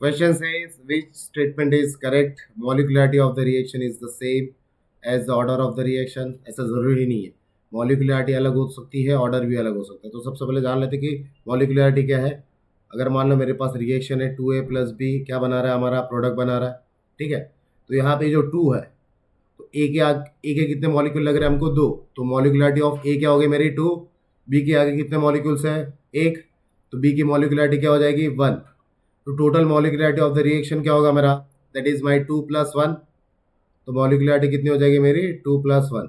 Question says which statement is correct? Molecularity of the reaction is the same as the order of the reaction. ऐसा ज़रूरी नहीं है, molecularity अलग हो सकती है, ऑर्डर भी अलग हो सकता है। तो सबसे पहले जान लेते हैं कि मॉलिकुलरिटी क्या है। अगर मान लो मेरे पास रिएक्शन है 2A प्लस बी, क्या बना रहा है हमारा, प्रोडक्ट बना रहा है, ठीक है। तो यहाँ पे जो 2 है, तो ए के कितने मॉलिक्यूल लग रहे हैं हमको, 2। तो मॉलिकुलरिटी ऑफ ए क्या हो गई मेरी, 2। बी के आगे कितने मॉलिक्यूल्स हैं, 1। तो बी की मॉलिकुलरिटी क्या हो जाएगी, 1। तो total molecularity of the reaction क्या होगा मेरा, दैट इज माई 2+1। तो मॉलिकुलरिटी कितनी हो जाएगी मेरी, 2+1,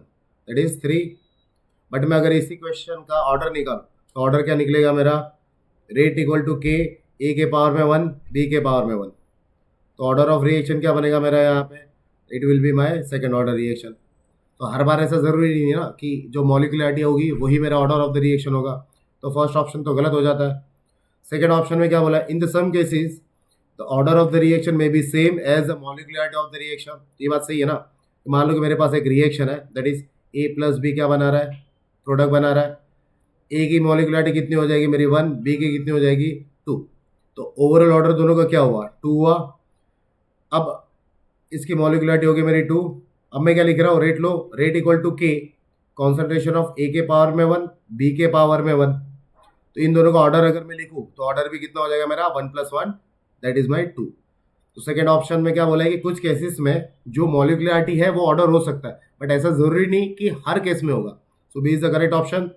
दैट इज 3। बट मैं अगर इसी क्वेश्चन का ऑर्डर निकालूँ तो ऑर्डर क्या निकलेगा मेरा, रेट इक्वल टू के, ए के पावर में 1, बी के पावर में 1। तो ऑर्डर ऑफ रिएक्शन क्या बनेगा मेरा यहाँ पे, it will be my second order reaction. तो हर बार ऐसा ज़रूरी नहीं है ना कि जो मॉलिकुलरिटी होगी वही मेरा ऑर्डर ऑफ द रिएक्शन होगा। तो फर्स्ट ऑप्शन तो गलत हो जाता है। सेकेंड ऑप्शन में क्या बोला, in the some cases the order of the reaction may be same as the molecularity of the reaction. ये बात सही है ना। तो मान लो कि मेरे पास एक रिएक्शन है, that is A plus B क्या बना रहा है, प्रोडक्ट बना रहा है। ए की मॉलिकुलरिटी कितनी हो जाएगी मेरी, 1। बी की कितनी हो जाएगी, 2। तो ओवरऑल ऑर्डर दोनों का क्या हुआ, 2 हुआ। अब इसकी मॉलिकुलरिटी होगी मेरी 2। अब मैं क्या लिख रहा हूँ, रेट लो, rate equal to K, concentration of A के पावर में 1, बी के पावर में 1। तो इन दोनों का ऑर्डर अगर मैं लिखूँ तो ऑर्डर भी कितना हो जाएगा मेरा, 1+1, दैट इज माई 2। तो सेकेंड ऑप्शन में क्या बोला है कि कुछ केसेस में जो मॉलिकुलरिटी है वो ऑर्डर हो सकता है, बट ऐसा जरूरी नहीं कि हर केस में होगा। So B is the correct option.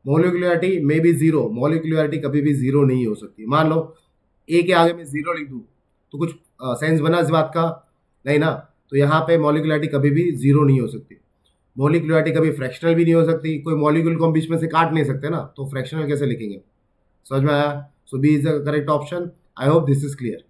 Molecularity may be zero, molecularity कभी भी जीरो नहीं हो सकती। मान लो ए के आगे मैं जीरो लिख दूँ तो कुछ सेंस बना इस बात का, नहीं ना। तो यहाँ पे मॉलिकुलरिटी कभी भी जीरो नहीं हो सकती। मॉलिकुलरिटी कभी फ्रैक्शनल भी नहीं हो सकती, कोई मॉलिक्यूल को हम बीच में से काट नहीं सकते ना, तो फ्रैक्शनल कैसे लिखेंगे। समझ में आया। So B is the correct option. I hope this is clear.